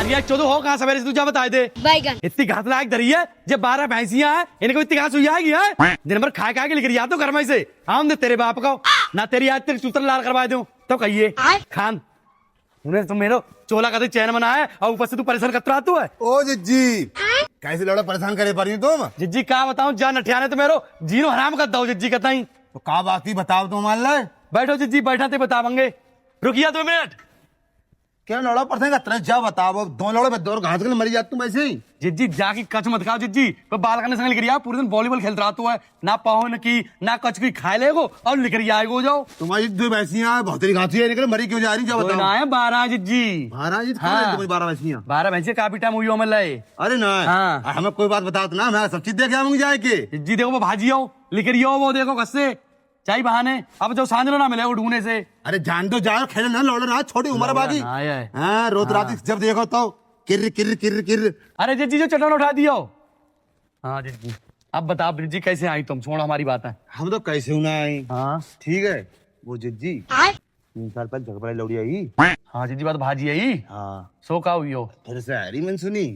हरिया चौदह हो कहाँ सवेरे से तुझे बताए दे बैगन इतनी घास लायक धरी है जब 12 भैंसियां हैं इनको इतनी घास हुई आएगी है दिन भर खा खा के लेकर या तो घर में से हम दे तेरे बाप को ना तेरी आज तेरी सूत्र लाल करवा दूं तो कहिए खान उन्हें तुम मेरे चोला का चैन बना है और ऊपर से तू परेशान कतरा तू है। ओ जिज्जी कैसे लौड़ा परेशान करे पा रही हो तुम? जिज्जी का बताऊं जान अठियाने तो मेरो जीनो हराम कर दो जिज्जी कहता ही तो का बात ही बताओ तुम मान ले। बैठो जिज्जी बैठा ते बतावेंगे रुकिया 2 मिनट। क्या लौड़ा परेशान करते जा बताओ दो लौड़े में दौड़ घास के मरी जाती तुम ऐसे ही। जिज्जी जाके कच मत खाओ जिज्जी पर बाल करने संग लिखरिया पूरे दिन वॉलीबॉल खेलता रहा तू है ना पाहुन की ना कच की खाए लेगो और लिखरिया आएगो जाओ तुम्हारी 2 भैंसियां बहुत तेरी घासी है निकल मरी क्यों जा रही जा तो ना बताओ। है 12 जिज्जी 12 जी हाँ। तुम्हारी 12 भैंसियां 12 भैंसे काफी टाइम हुई हो मैं लाए। अरे ना हाँ। हमें कोई बात बताओ तो ना मैं सब चीज देख आऊंगी जाए के। जिज्जी देखो वो भाजी हो लिखरिया वो देखो कस्से चाय बहाने अब जो सांझ ना मिले वो ढूंढने से। अरे जान दो जाओ खेले ना लौड़ा ना छोटी उम्र बाकी है हाँ रोज रात जब देखो तो किर किर किर किर। अरे जिज्जी जो चटन उठा दियो। हाँ जिज्जी अब बता जिज्जी कैसे आई तुम छोड़ हमारी बात है। हम तो कैसे होना आई हाँ ठीक है वो जिज्जी 3 साल पहले झगड़ा लौड़ी आई। हाँ जिज्जी बात भाजी आई हाँ सो का हुई हो फिर से हरी मन सुनी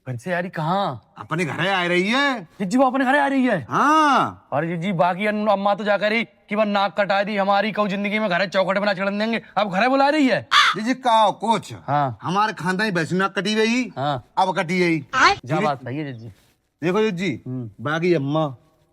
फिर से यारी कहाँ अपने घर आ रही है। जिज्जी वो अपने घरे आ रही है। हाँ और जिज्जी बाकी अम्मा तो जाकर ही कि वह नाक कटा दी हमारी कऊ जिंदगी में घरे चौखट बना चढ़न देंगे अब घरे बुला रही है। जी का कुछ हाँ हमारे खानदानी वैसे नाक कटी गई हाँ अब कटी गई। जा बात सही है जिज्जी। देखो जी बाकी अम्मा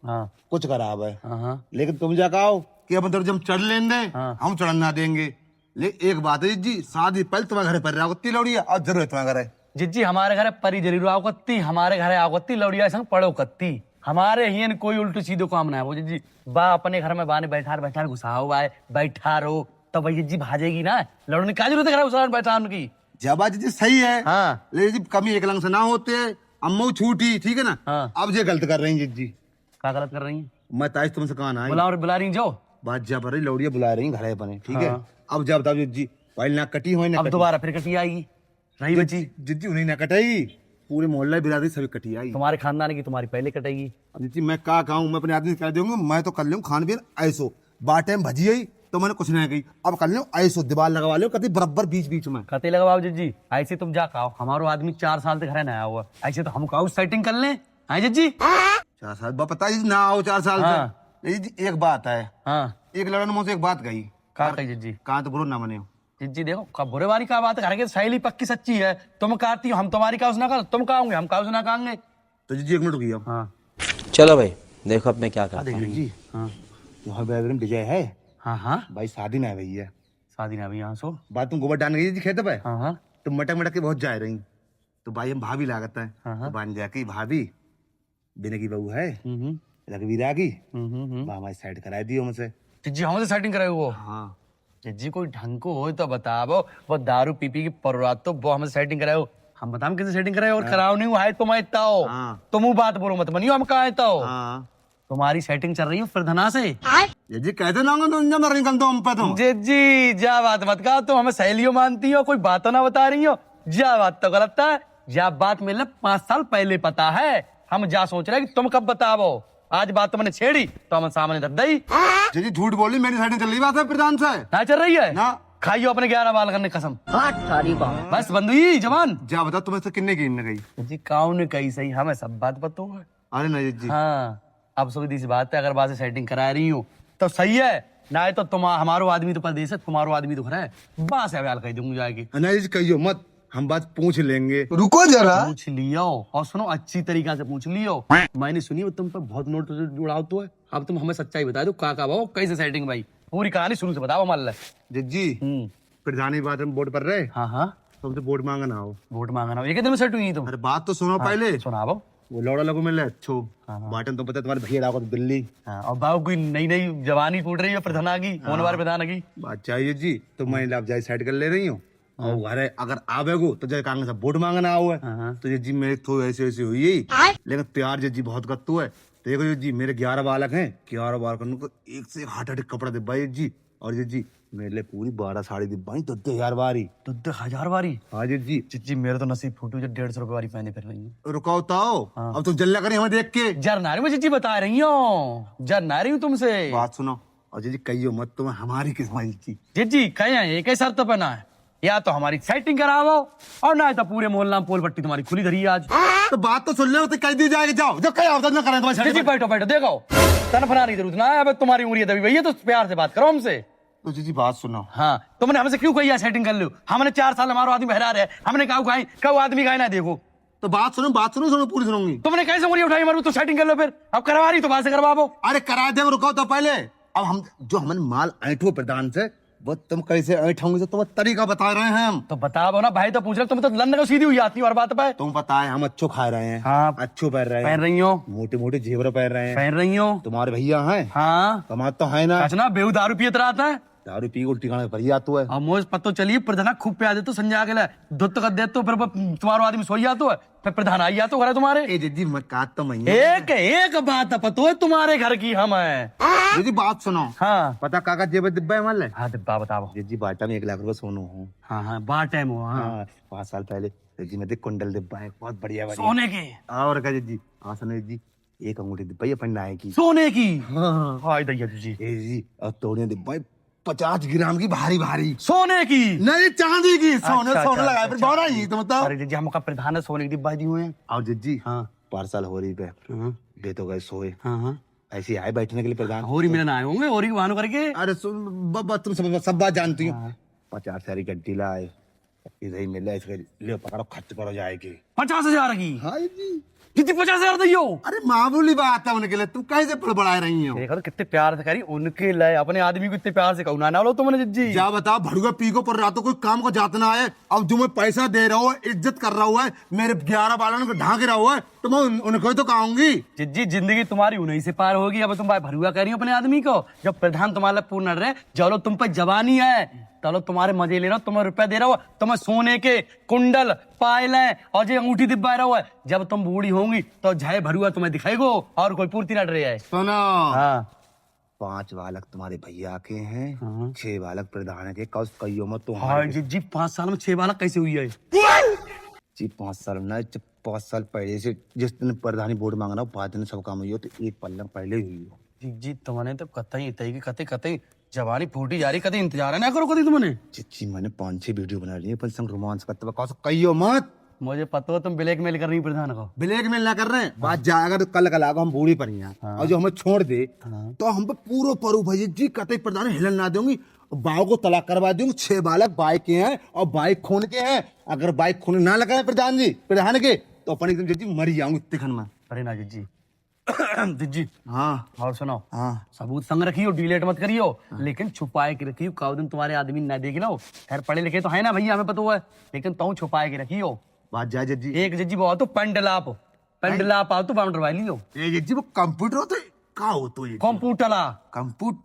हाँ कुछ खराब है हाँ लेकिन तुम जा कहो कि अब जब चढ़ लें दे हाँ। हम चढ़न ना देंगे। लेकिन एक बात है जी शादी पहले तुम्हारे घर पर रहोती लौड़ी और जरूर तुम्हारे घर है। जिज्जी हमारे घरे परी जरूर आवकत्ती हमारे घरे आवकत्ती लौड़िया संग पड़ो कत्ती हमारे ही कोई उल्टू सीधो काम ना है वो जिज्जी बा अपने घर में बाने बैठा घुसाओ बाय बैठा रो तो भाई जिज्जी भाजेगी ना लौड़ने का जरूरत है घुसा बैठा उनकी जब जी सही है हाँ लेकिन जी कमी एक लंग से ना होते अम्मा छूटी ठीक है ना। हाँ। अब ये गलत कर रही है जी क्या गलत कर रही है मैं ताज तुमसे कहा ना बुला रही जाओ बात जब रही लौड़िया बुला रही घरे बने ठीक है। हाँ। अब जब बताओ जी पहले ना कटी हो ना अब दोबारा फिर कटी आएगी रही बची जिद्दी उन्हीं ना कटाई पूरे मोहल्ला बिरादरी सभी कटी आई। तुम्हारे खानदान की तुम्हारी पहले कटेगी। अब जी मैं का कहूँ मैं अपने आदमी कर दूंगा मैं तो कर लूँ खान पीन ऐसो बाटे में भजी आई तो मैंने कुछ नहीं कही अब कर लो ऐसो दीवार लगवा लो कभी बराबर बीच बीच में कते लगाओ जिज्जी ऐसे तुम जा खाओ हमारो आदमी 4 साल तक घरे ना आया हुआ ऐसे तो हम खाओ सेटिंग कर ले आए जिज्जी 4 साल पता जी ना आओ 4 साल हाँ। से जी एक बात है हाँ एक लड़न मुझसे एक बात कही कहा कही जिज्जी कहाँ तो बुरो ना बने हो जिज्जी देखो कब बुरे वाली का बात है घर की सहेली पक्की सच्ची है तुम कहती हो हम तुम्हारी का उसना कर तुम कहोगे हम का उसना कहेंगे। तो जी 1 मिनट रुकिए अब। हाँ चलो भाई देखो अब मैं क्या करता हूँ। जी हाँ वहाँ बेडरूम डिजाइन है हाँ हाँ भाई शादी ना भई है शादी ना भी यहाँ सो बात तुम गोबर डालने गई जी खेत पे हाँ हाँ तो मटक मटक के बहुत जा रही तो भाई हम भाभी लागत है हाँ, हाँ। तो बन जाके भाभी बिना की बहू है रघुवीरा की हमारी साइड कराई दी हमसे। जिज्जी हमसे सेटिंग कराए वो हाँ जिज्जी कोई ढंग को हो तो बताओ वो दारू पी की पररात तो वो हमसे सेटिंग कराओ हम बताओ किसे सेटिंग कराए और कराओ नहीं हुआ है तुम आयता हो हाँ। तुम वो बात बोलो मत बनियो हम कहा आयता हो हाँ तुम्हारी सेटिंग चल रही है प्रधना से। ये जी कहते ना तो इंजन मर निकल दो हम पे तुम। जिज्जी जा बात मत कहो तुम हमें सहेलियों मानती हो कोई बात ना बता रही हो जा बात तो गलत है जा बात मिलने 5 साल पहले पता है हम जा सोच रहे कि तुम कब बताओ आज बात तो मैंने छेड़ी तो हम सामने रख दी। जी झूठ बोली मेरी साइड चल रही बात है प्रधान से ना चल रही है ना खाइयो अपने 11 बाल करने कसम बस बंधुई जवान जा बता तुम्हें से किन्ने की गई जी कौन कही सही हमें सब बात पता है। अरे नहीं जी हाँ अब सीधी सी बात है अगर बात से सेटिंग करा रही हूँ तो सही है ना तो तुम हमारो आदमी तो परदेश है तुम्हारो आदमी तो खरा है बास है कह दूंगी जाके नहीं जी कहियो मत हम बात पूछ लेंगे। रुको जरा पूछ लियो और सुनो अच्छी तरीका से पूछ लियो मैंने सुनी तुम पर बहुत नोट जुड़ाव तो है अब तुम हमें सच्चाई बता दो का भाव कैसे सेटिंग भाई पूरी कहानी शुरू से बताओ मान ले जी प्रधानी बात हम वोट पर रहे हाँ हाँ तुमसे वोट मांगना हो वोट मांगना हो एक दिन में सेट हुई तुम अरे बात तो सुनो पहले सुनाओ वो लौड़ा लगो मिल अच्छो बाटन तो पता तुम्हारे भैया डाको तो दिल्ली हाँ और बाबू कोई नई नई जवानी फूट रही है प्रधाना की होने वाले प्रधान की बात चाहिए जी तो मैं लाभ जाए साइड कर ले रही हूँ और अरे अगर आवेगो तो जय कांग्रेस वोट मांगना हुआ है तो ये जी मेरे थो ऐसे ऐसे हुई लेकिन प्यार जी बहुत कत्तू है। देखो ये जी मेरे 11 बालक हैं 11 बालक को एक से एक हाथ हट कपड़ा दे भाई जी और ये जी मेरे लिए पूरी 12 साड़ी दी भाई 10,000 बारी 10,000 बारी। हाँ जी जी मेरे तो नसीब फूटू जो 150 रुपए वाली पहने फिर रही है। रुकाओ ताओ अब तुम जल्ला करी हमें देख के जरनारी में जी बता रही हूँ जरनारी हूँ तुमसे बात सुनो और जी कहियो मत तुम्हें हमारी किस्मत जी जी कहे हैं एक ही शर्त पहना है या तो हमारी सेटिंग कराओ और ना तो पूरे मोहल्ला में पोल पट्टी तुम्हारी खुली धरी है आज। तो बात तो सुन ले, तो कह दी जाएगी, जाओ जो कहीं आवत ना करें तुम्हारे जी बैठो बैठो, देखो तनफना नहीं जरूरत ना है, अब तुम्हारी उम्र है तभी भैया, तो प्यार से बात करो हमसे। तो जी बात सुनो। हाँ, तुमने हमसे क्यों कही सेटिंग कर लो? हमने 4 साल हमारा आदमी बहरा रहे, हमने कहा आदमी का ना देखो। तो बात सुनो पूरी सुनूंगी। तुमने कैसे उंगली उठाई मारू? तो सेटिंग कर लो फिर, अब करवा रही तो बात से करवाओ। अरे करा दे, रुको तो पहले। अब हम जो हमें माल ऐठो प्रधान से, वो तुम कैसे ऐठोगे, तो तुम्हें तरीका बता रहे हैं हम। तो बताओ ना भाई, तो पूछ रहे तुम तो लंदन को सीधी हुई आती हर बात पे। तुम पता है हम अच्छो खा रहे हैं, हाँ। अच्छो पहन रहे हैं, पहन रही हो, मोटे मोटे जेवर पहन रहे हैं, पहन रही हो। तुम्हारे भैया हैं, हाँ कमात तो है ना। ना बेहू दारू पिए तरह आता है, दारू पी उल्टी खाने भैया तो है। और मोज पत्तो चलिए प्रधान खूब प्यार दे तो संजय के लिए दुत्त कर दे, तो फिर तुम्हारा आदमी सोई जातो है, फिर प्रधान आई जातो घर तुम्हारे। ए जी मैं का तो मैं एक एक बात पतो है तुम्हारे घर की हम है। जी बात सुनो। हाँ पता काका जेब डिब्बा है मान ले। हाँ डिब्बा बताओ। जी बाटा में 1 लाख रुपए सोनू हूँ। हाँ हाँ बात टाइम हो। हाँ 5 साल पहले जी मैं कुंडल डिब्बा है, बहुत बढ़िया बढ़िया सोने के। और कहा जी हाँ सुनो जी, एक अंगूठी डिब्बा है अपन नाय की, सोने की। हाँ हाय दैया जी। ए जी और तोड़िया डिब्बा 50 ग्राम की, भारी भारी सोने की नहीं चांदी की। सोने अच्छा, सोने अच्छा, लगाया फिर बारह ही तो मतलब। अरे जी हमका प्रधान है सोने की डिब्बा दी हुए हैं। और जी हाँ पार्सल हो रही पे हाँ बे तो गए सोए, हाँ ऐसे आए बैठने के लिए प्रधान। होरी मिलन आए होंगे, होरी को बहानो करके। अरे तुम सब बात जानती हो। 50 सारी गड्डी लाए, इधर ही मिला, इसके ले पकड़ो खर्च करो जाएगी 50,000 की। हाँ जी। कितनी 50,000 दी हो? अरे मामूली बात है उनके लिए, तुम कैसे फड़बड़ा रही हो। देखो तो कितने प्यार से करी उनके लिए, अपने आदमी को इतने प्यार से कहू ना लो तुमने जिज्जी। क्या बताओ, भड़ुआ पी को पर रातों कोई काम को जातना है, अब जो मैं पैसा दे रहा हूँ, इज्जत कर रहा हुआ है, मेरे 11 बालों को ढांक रहा हुआ है, तो मैं उनको तो कहूंगी। जिज्जी जिंदगी तुम्हारी उन्हीं से पार होगी। अब तुम भाई भरुआ कह रही हो अपने आदमी को, जब प्रधान तुम्हारे पूर्ण रहे, चलो तुम पे जवानी है, चलो तुम्हारे मजे ले रहा हूँ, तुम्हें रुपया दे रहा हूँ, तुम्हें सोने के कुंडल पायले और जो अंगूठी दिब्बा रहा हुआ है, जब तुम बूढ़ी होंगी तो जय भरुआ तुम्हें दिखाएगो और कोई पूर्ति न डरे है। सुनो, हाँ 5 बालक तुम्हारे भैया के हैं, हाँ। 6 बालक प्रधान के, कईयो मत तो हाँ जी 5 साल में 6 बालक कैसे हुई है? जी 5 साल ना, 5 साल पहले से जिस दिन प्रधानी वोट मांगना हो, 5 दिन सब काम हुई हो, तो 1 पल्ला पहले हुई हो। जी तुमने तो कतई तई कतई कतई जवानी फूटी जा रही, कतई इंतजार ना करो कतई तुमने। जी मैंने 5-6 वीडियो बना ली है, पर संग रोमांस करते हुए कईयो मत। मुझे पता हो तुम ब्लैकमेल कर रही प्रधान को। ब्लैकमेल ना कर रहे हैं, बात जाए अगर कल कल हम बूढ़ी पर हैं और जो हमें छोड़ दे, तो हम पे पूरा परू भाई जी कतई प्रधान हिलन ना दूंगी, बाव को तलाक करवा दूंगी। 6 बालक बाइक के हैं और बाइक खून के हैं, अगर बाइक खून ना लगाए प्रधान के तो अपन एकदम जी मरी जाऊंगी इतने खन में। अरे ना जी जी हाँ और सुनो, हाँ सबूत संग रखियो, डिलीट मत करियो, लेकिन छुपाए के रखियो, कौ दिन तुम्हारे आदमी ना देख लो। खैर पढ़े लिखे तो है ना भैया, हमें पता है, लेकिन तुम छुपाए के रखियो। बात जाए जज्जी। एक जज्जी बहुत तो पेंडलाप आओ तो बाउंडर वाली हो। ए जज्जी वो कंप्यूटर होते का हो तो ये कंप्यूटर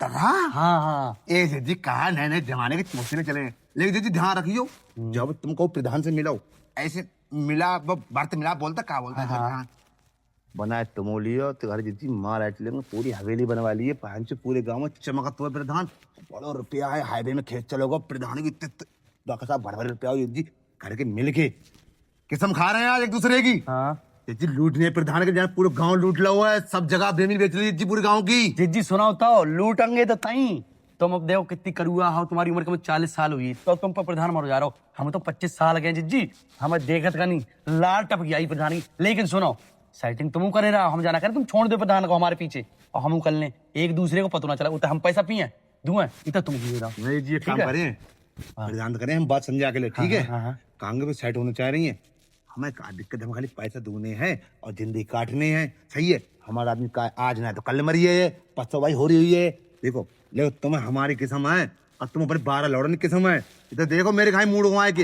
हाँ हाँ ए जज्जी कहा नए नए जमाने के चौथे चले, लेकिन जज्जी ध्यान रखियो, जब तुमको प्रधान से मिलो, ऐसे मिला बात मिला बोलता का बोलता है बनाए तुम लियो तो घर जज्जी मार आट लेंगे, पूरी हवेली बनवा लिए, पान से पूरे गांव में चमकत हुआ प्रधान, बड़ा रुपया है, हाईवे में खेत चलोगा प्रधान की डॉक्टर साहब भर रुपया हो जज्जी, घर के मिल के किस्म खा रहे हैं आज एक दूसरे की। हाँ जी लूटने प्रधान के जहाँ पूरा गांव लूट ला हुआ है, सब जगह बेमी बेच ली जी पूरे गांव की। जिज्जी सुनाओ तो लूटेंगे तो तई तुम अब देखो कितनी करुआ हो, तुम्हारी उम्र कम 40 साल हुई तो तुम पर प्रधान मर जा रहे हो, हम तो 25 साल गए जिज्जी, हमें देखत का नहीं लाल टप गई प्रधान की। लेकिन सुनो सेटिंग तुम करे रहा, हम जाना करें, तुम छोड़ दो प्रधान को हमारे पीछे और हम कर लें, एक दूसरे को पता ना चला, उतना हम पैसा पिए धुएं इतना तुम जी रहा। नहीं जी एक काम करें, प्रधान करें हम बात समझा के लिए, ठीक है? कांगे पे सेट होना चाह रही है, हमें का दिक्कत, हम खाली पैसा दूने हैं और जिंदगी काटने हैं, सही है? हमारा आदमी का आज ना तो कल मरी है, पछो भाई हो रही हुई है, देखो ले तुम्हें हमारी किस्म है और तुम अपने 12 लौड़न की किस्म है, इधर देखो मेरे खाई मूड घुमाए के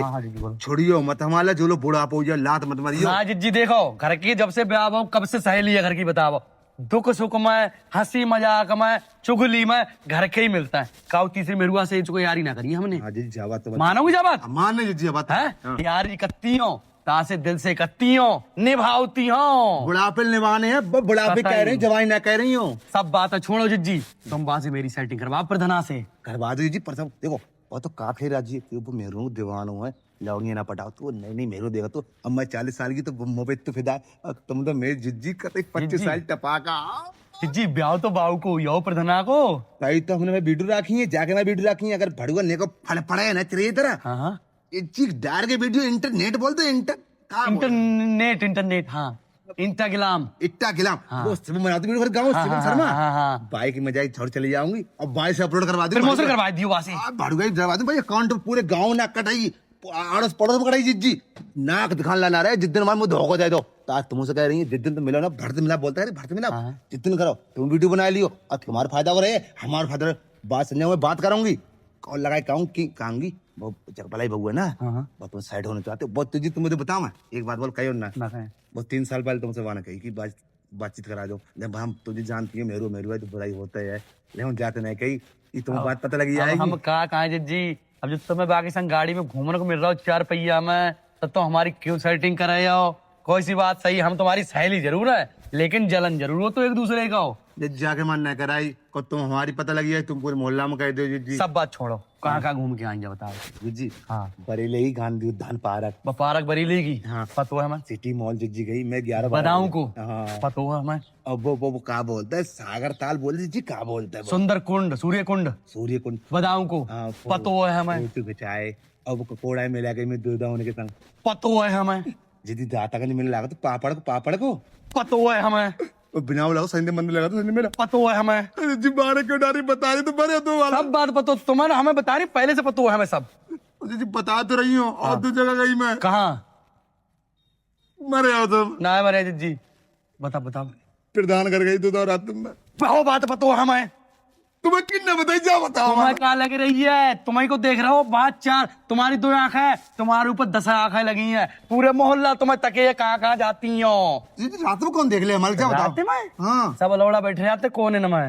छोड़ियो मत, हमारा जो लोग बुढ़ा पो लात मत मारियो। हाँ जिज्जी देखो घर की जब से ब्याह हो, कब से सहेली है घर की बताओ, दुख सुख में, हंसी मजाक में, चुगली में घर के ही मिलता है। काउ तीसरी मेरुआ से इसको यारी ना करिए हमने। हाँ जी जावा तो मानोगे जा बात? मान नहीं जी बात है यारी कत्ती हो तासे दिल से कत्ती हो, निभावती हो, बुढ़ापे निभाने हैं, बुढ़ापे कह रहे हैं, जवानी ना कह रही हो। सब बात छोड़ो जिज्जी, तुम बात से मेरी सेटिंग करवा प्रधाना से करवा दो जी, पर सब देखो वो तो काफी राजी है, वो मेरू दीवान हुआ है, लौड़ियां ना पटाओ तो नहीं मेरू देगा तो, अब मैं 40 साल की तो मोबे तो फिदा, तुम तो मेरी जिज्जी का 25 साल टपाका। जिज्जी ब्याह तो बाऊ को यो प्रधाना को ताई तो हमने मैं वीडियो रखी है, जाके मैं वीडियो रखी है, अगर भड़ुआ ने को फल पड़े ना तेरे तरह हाँ जी डार के वीडियो इंटरनेट बोलते हैं इंटरनेट हाँ इंस्टाग्राम इट्टा गिलाम वो सब बनाती वीडियो गाँव शिवम शर्मा हाँ बाइक में जाए छोड़ चली जाऊंगी और बाइक से अपलोड करवा दूं प्रमोशन करवा दियो वहां से भाड़ू गई करवा दूं भाई अकाउंट पूरे गांव ना कटाई आड़ोस पड़ोस में कटाई जी नाक दिखाने लाना रहे जिस दिन हमारे मुंह धोखा दे दो तो आज तुमसे कह रही है जिस दिन तुम मिलो ना भरत मिला बोलता है भरत मिला जिस दिन करो तुम वीडियो बना लियो और तुम्हारा फायदा हो रहा है हमारा फायदा बात समझा मैं बात करूंगी कॉल लगाए कहूंगी वो भलाई बहू है ना वो तुम साइड होना चाहते हो बहुत तुझे तुम मुझे बताओ मैं एक बात बोल कही ना वो 3 साल पहले तुमसे वाना कही कि बातचीत करा दो जब हम तुझे जानती है मेरू है तो बुराई होता है लेकिन जाते नहीं कही ये तुम्हें बात पता लगी जाएगी हम कहाँ जी अब जब तुम्हें बाकी संग गाड़ी में घूमने को मिल रहा हो 4 पहिया में तब तो हमारी क्यों सेटिंग कर रहे हो कोई सी बात सही हम तुम्हारी सहेली जरूर है लेकिन जलन जरूर हो तो एक दूसरे का हो जाके मन न कराई को तुम हमारी पता लगी है तुम पूरे मोहल्ला में कह दो जी सब बात छोड़ो कहाँ घूम के आएंगे बताओ जी हाँ बरेली ही गांधी उद्यान पार्क पार्क बरेली की हाँ पतो है हमें सिटी मॉल जी गई मैं 11 बताऊं को हाँ पतो है हमें अब वो का बोलता है सागर ताल बोल जी का बोलता है सुंदर कुंड सूर्य कुंड बताऊं को पतो है हमें बचाए अब कोड़ा मिला के मैं दूधा होने के संग पतो है हमें यदि दाता का नहीं मिलने लगा तो पापड़ को पतो है हमें बिना लगा संडे मंदिर लगा तो संडे मेरा पतो है हमें जी बारे क्यों डारी बता रही तो बड़े तो वाला सब बात पतो तुम्हारा हमें बता रही पहले से पतो है हमें सब जी बता तो रही हूँ और दो जगह गई मैं कहाँ मरे आओ तुम ना मरे जी बताओ प्रधान कर गई तो रात में वो बात पतो है हमें तुम्हें किन्ने बताई जा बताओ तुम्हें क्या लग रही है तुम्हें को देख रहा हो बात 4 तुम्हारी 2 आंखें है तुम्हारे ऊपर 10 आंखें लगी हैं पूरे मोहल्ला तुम्हें तके कहाँ जाती हो जी रात में कौन देख ले हमारे क्या बताओ हाँ सब लौड़ा बैठे जाते कौन है ना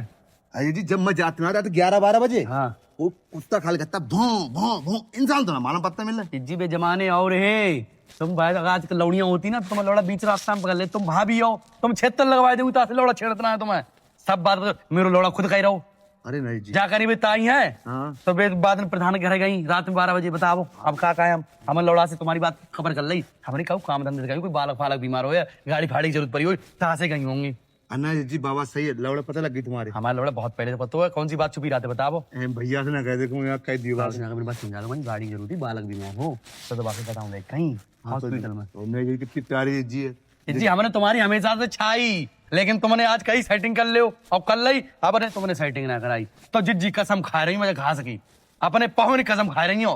अरे जी जब मैं जाती हूँ 11-12 बजे हाँ वो कुत्ता खाली करता भों भों भों इंसान तो ना मालूम पत्ता मिल रहा जी बे जमाने और है तुम भाई आज लौड़ियां होती ना तुम लौड़ा बीच रास्ता में पकड़ ले तुम भाभी हो तुम 76 लगवाए दे लौड़ा छेड़तना है तुम्हें सब बात मेरे लौड़ा खुद कह रहो अरे नहीं जी जा करीब ताई है हाँ। तो बाद में प्रधान घर गई रात में 12 बजे बताओ अब का हम लौड़ा से तुम्हारी बात खबर कर ली हमारी कहूँ काम धंधे से कोई बालक फालक बीमार हो या गाड़ी फाड़ी की जरूरत पड़ी हो कहाँ से गई होंगी अन्ना जी बाबा सही है लौड़ा पता लग गई तुम्हारे हमारे लौड़ा बहुत पहले से पता है कौन सी बात छुपी रहते बताओ भैया से ना कह दे कह दियो बात समझा दो गाड़ी जरूर थी बालक बीमार हो तो बाकी बताऊँ कहीं हॉस्पिटल में कितनी प्यारी जी है जी हमने तुम्हारी हमेशा से छाई लेकिन तुमने आज कहीं सेटिंग कर ले और कर ली अब ने तुमने सेटिंग ना कराई तो जिज्जी कसम खा रही मुझे खा सकी अपने पहुन कसम खा रही हो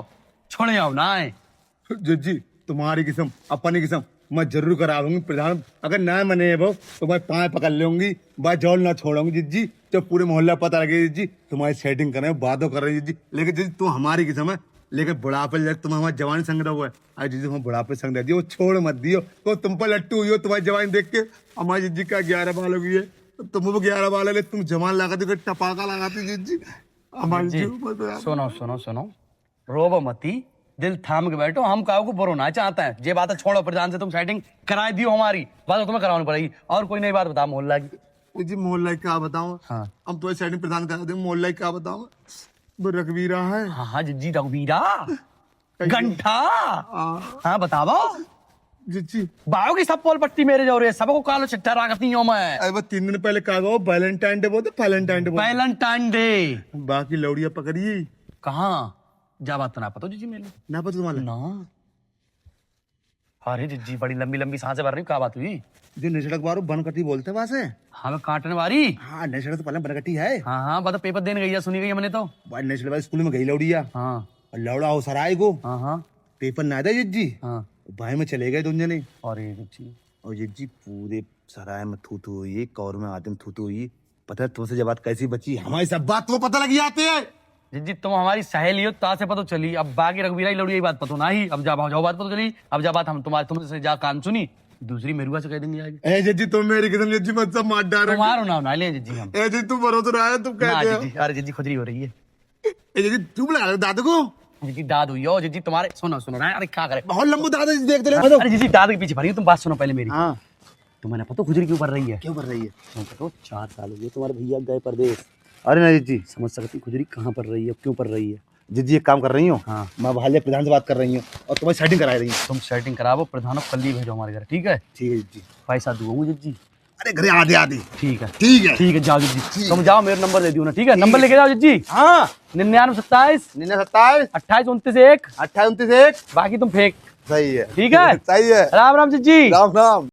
छोड़ जाओ ना जी तुम्हारी किस्म अपनी किस्म मैं जरूर कराऊंगी प्रधान अगर ना मने वो तो मैं पाए पकड़ लूंगी बात जौल ना छोड़ूंगी जी जब पूरे मोहल्ला पता लगे जी तुम्हारी सेटिंग कर रहे हो बातों कर रही जी लेकिन जी तुम हमारी किस्म है लेकिन बुढ़ापे तुम हमारे जवानी संग रहो है आज जी तुम बुढ़ापे संग दे दियो वो छोड़ मत दियो तो तुम पर लट्टू हुई हो तुम्हारी जवानी देख के हमारी जी का 11 बाल हो गई है तुम वो 11 बाल है तुम जवान लगाती हो टपाका लगाती जी हमारी सुनो रोबो मती दिल थाम के बैठो हम काऊ को बुरो ना चाहते हैं ये बात छोड़ो प्रधान से तुम सेटिंग कराई दियो हमारी बात तुम्हें करानी पड़ेगी और कोई नई बात बताओ मोहल्ला की जी मोहल्ला क्या बताऊं हाँ हम तो सेटिंग प्रधान करा दे मोहल्ला क्या बताऊं वो रघुवीरा है हाँ जी रघुवीरा घंटा हाँ बताओ जी बाओ की सब पोल पट्टी मेरे जो रहे सबको कालो चिट्ठा रखती हूँ मैं अरे 3 दिन पहले कहा गो वैलेंटाइन डे बोलते वैलेंटाइन डे बाकी लौड़िया पकड़िए कहाँ जा बात तो ना पता जी मेरे ना पता तुम्हारे ना अरे जी बड़ी लंबी लंबी सांसें भर रही क्या बात हुई जो नेशड़क बारू बनकटी बोलते वहां से हाँ काटने वाली हाँ नेशड़क तो पहले बनकटी है हाँ बता पेपर देने गई सुनी गई मैंने तो नेशनल वाली स्कूल में गई लौड़िया हाँ और लौड़ा हो सराय को हाँ पेपर ना दे जी हाँ भाई में चले गए दुनिया ने अरे जी और जी पूरे सराय में थू हुई कौर में आदमी थू हुई पता है तुमसे जब बात कैसी बची हमारी सब बात तो पता लगी आती है जी तुम हमारी सहेली हो ता से पता चली अब बाकी रघुवीरा लौड़ी यही बात पता ना ही अब जाओ बात पता चली अब जा बात हम तुमसे जा कान सुनी दूसरी मेरुआ से कह देंगे आगे ए जी तुम मेरी कसम जी मत सब मार डाल तुम्हारो नाम ना ले जी हम ए जी तुम भरोसा रहा है तुम कहते हो अरे जी खुजरी हो रही है ए जी तुम लगा दादू को जी दाद हुई हो जी तुम्हारे सुनो ना अरे क्या करे बहुत लंबू दादा जी देखते रहे अरे जी दाद के पीछे भरी तुम बात सुनो पहले मेरी हाँ तुम्हें पता खुजरी क्यों पड़ रही है क्यों कर रही है तो 4 साल हो गए तुम्हारे भैया गए परदेश अरे नहीं जी समझ सकती खुजरी कहाँ पड़ रही है क्यों पड़ रही है जी एक काम कर रही हूँ हाँ मैं भाले प्रधान से बात कर रही हूँ और तुम्हें सेटिंग करा रही हूँ तुम सेटिंग कराओ प्रधानों कल ही भेजो हमारे घर ठीक है ठीक है जी पैसा दूंगी जी अरे घरे आधे आधे। ठीक है ठीक है। ठीक है, जाओ जी, तुम जाओ, मेरा नंबर दे दियो ना, ठीक है? नंबर लेके जाओ जी। हाँ 99 27 27 28 29 1, 28 29 1। बाकी तुम फेंक। सही है। ठीक है, सही है। राम राम जी। राम राम।